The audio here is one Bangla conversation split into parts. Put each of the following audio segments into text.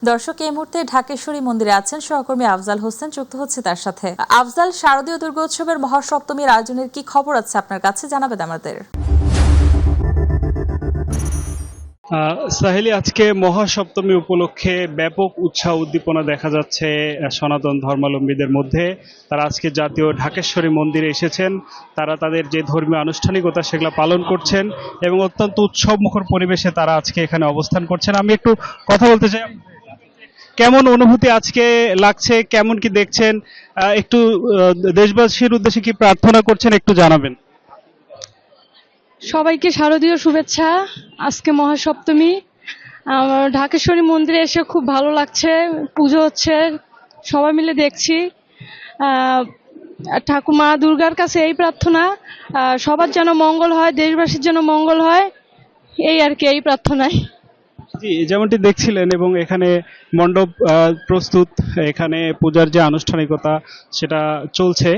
দর্শক এই মুহূর্তে ঢাকেশ্বরী মন্দিরে আছেন সহকর্মী আফজাল হোসেন, যুক্ত হচ্ছে তার সাথে। আফজাল, শারদীয় দুর্গোৎসবের মহাসপ্তমীর আয়োজনের কি খবর আছে আপনার কাছে, জানাবেন আমাদের। সাহেলি, আজকে মহাসপ্তমী উপলক্ষে ব্যাপক উৎসাহ উদ্দীপনা দেখা যাচ্ছে সনাতন ধর্মাবলম্বীদের মধ্যে। তারা আজকে জাতীয় ঢাকেশ্বরী মন্দিরে এসেছেন। তারা তাদের যে ধর্মীয় আনুষ্ঠানিকতা সেগুলো পালন করছেন এবং অত্যন্ত উৎসবমুখর পরিবেশে তারা আজকে এখানে অবস্থান করছেন। আমি একটু কথা বলতে চাই, কেমন অনুভূতি আজকে লাগছে, কেমন কি দেখছেন, একটু দেশবাসীর উদ্দেশ্যে কি প্রার্থনা করছেন একটু জানাবেন। সবাইকে শারদীয় শুভেচ্ছা। আজকে মহাসপ্তমী, ঢাকেশ্বরী মন্দিরে এসে খুব ভালো লাগছে। পুজো হচ্ছে, সবাই মিলে দেখছি। ঠাকুমা দুর্গার কাছে এই প্রার্থনা, সবার যেন মঙ্গল হয়, দেশবাসীর যেন মঙ্গল হয়, এই আর কি, এই প্রার্থনায়। জি, যেমনটি দেখছিলেন এবং এখানে মণ্ডপ প্রস্তুত, এখানে পূজার যে আনুষ্ঠানিকতা সেটা চলছে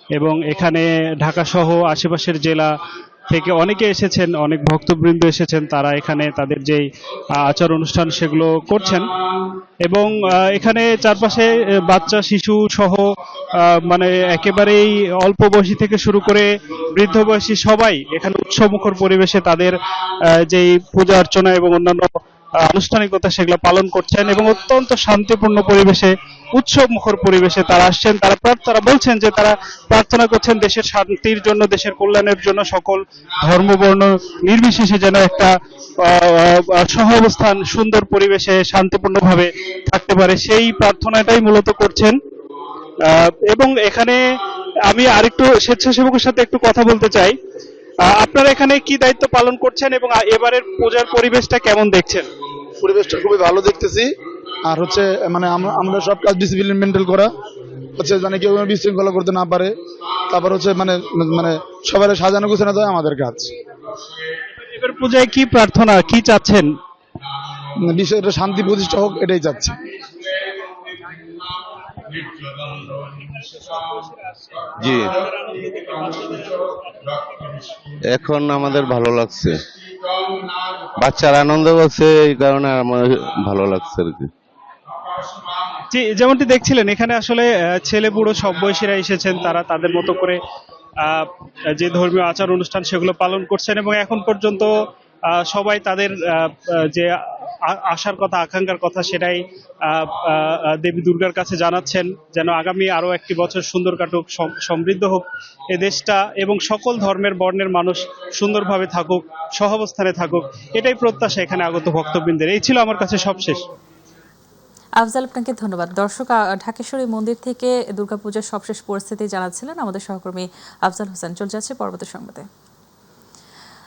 এবং এখানে ঢাকা সহ আশেপাশের জেলা থেকে অনেকে এসেছেন, অনেক ভক্তবৃন্দ এসেছেন। তারা এখানে তাদের যেই আচার অনুষ্ঠান সেগুলো করছেন এবং এখানে চারপাশে বাচ্চা শিশু সহ মানে একেবারেই অল্প বয়সী থেকে শুরু করে বৃদ্ধ বয়সী সবাই এখানে উৎসবমুখর পরিবেশে তাদের যেই পূজা অর্চনা এবং অন্যান্য আনুষ্ঠানিকতা সেগুলো পালন করছেন এবং অত্যন্ত শান্তিপূর্ণ পরিবেশে, উৎসব মুখর পরিবেশে তারা আসছেন। তারা বলছেন যে তারা প্রার্থনা করছেন দেশের শান্তির জন্য, দেশের কল্যাণের জন্য, সকল ধর্মবর্ণ নির্বিশেষে যেন একটা সহাবস্থান সুন্দর পরিবেশে শান্তিপূর্ণভাবে থাকতে পারে, সেই প্রার্থনাটাই মূলত করছেন। এবং এখানে আমি আরেকটু স্বেচ্ছাসেবকের সাথে একটু কথা বলতে চাই। আপনারা এখানে কি দায়িত্ব পালন করছেন এবং এবারের পূজার পরিবেশটা কেমন দেখছেন? পরিবেশটা খুবই ভালো দেখতেছি। আর হচ্ছে মানে আমরা সব কাজ ডিসিপ্লিন মেনটেন করা হচ্ছে, মানে কেউ বিশৃঙ্খলা করতে না পারে। তারপর হচ্ছে মানে মানে সবাই সাজানো গুছানো দেওয়া আমাদের কাজ। এবার পূজায় কি প্রার্থনা, কি চাচ্ছেন? বিষয়টা শান্তি প্রতিষ্ঠা হোক, এটাই চাচ্ছি। জি, এখন আমাদের ভালো লাগছে, বাচ্চারা আনন্দ করছে, এই কারণে আমার ভালো লাগছে আর কি। জি, যেমনটি দেখছিলেন এখানে আসলে ছেলে বুড়ো সব বয়সীরা এসেছেন। তারা তাদের মতো করে যে ধর্মীয় আচার অনুষ্ঠান সেগুলো পালন করছেন এবং এখন পর্যন্ত সবাই তাদের যে আশার কথা, আকাঙ্ক্ষার কথা সেটাই দেবী দুর্গার কাছে জানাচ্ছেন, যেন আগামী আরো একটি বছর সুন্দর কাটুক, সমৃদ্ধ হোক এ দেশটা এবং সকল ধর্মের বর্ণের মানুষ সুন্দরভাবে থাকুক, সহাবস্থানে থাকুক, এটাই প্রত্যাশা এখানে আগত ভক্তবৃন্দের। এই ছিল আমার কাছে সবশেষ। আফজাল, আপনাকে ধন্যবাদ। দর্শক, ঢাকেশ্বরী মন্দির থেকে দুর্গাপূজার সবশেষ পরিস্থিতি জানাচ্ছিলেন আমাদের সহকর্মী আফজাল হোসেন। চলে যাচ্ছে পরবর্তী সংবাদে।